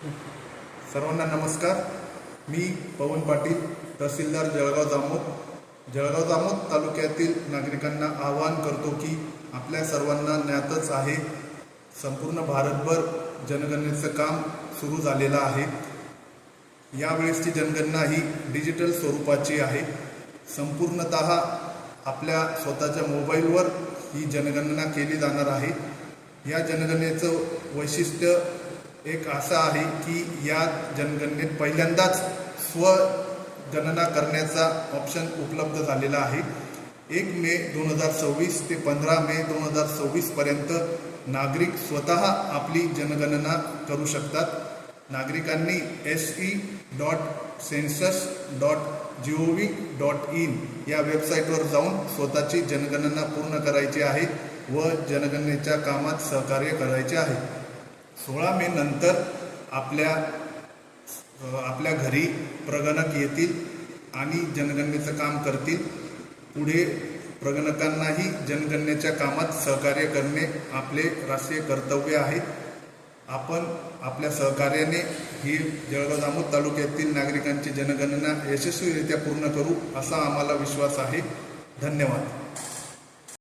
सर्वांना नमस्कार. मी पवन पाटील, तहसीलदार जळगाव जामोद तालुक्यातील नागरिकांना आवाहन करतो की आपल्या सर्वांना ज्ञातच आहे, संपूर्ण भारतभर जनगणनेचं काम सुरू झालेलं आहे. यावेळेसची जनगणना ही डिजिटल स्वरूपाची आहे. संपूर्णतः आपल्या स्वतःच्या मोबाईलवर ही जनगणना केली जाणार आहे. या जनगणनेचं वैशिष्ट्य एक असं आहे की या जनगणनेत पहिल्यांदाच स्वगणना करण्याचा ऑप्शन उपलब्ध झालेला आहे. 1 मे 2026 ते 15 मे 2026 पर्यंत नागरिक स्वतः आपली जनगणना करू शकतात. नागरिकांनी se.census.gov.in या वेबसाईटवर जाऊन स्वतःची जनगणना पूर्ण करायची आहे व जनगणनेच्या कामात सहकार्य करायचे आहे. 16 मे नंतर आपल्या घरी प्रगणक येतील आणि जनगणनेचं काम करतील. पुढे प्रगणकांनाही जनगणनेच्या कामात सहकार्य करणे आपले राष्ट्रीय कर्तव्य आहे. आपण आपल्या सहकार्याने ही जळगाव जामोद तालुक्यातील नागरिकांची जनगणना यशस्वीरित्या पूर्ण करू असा आम्हाला विश्वास आहे. धन्यवाद.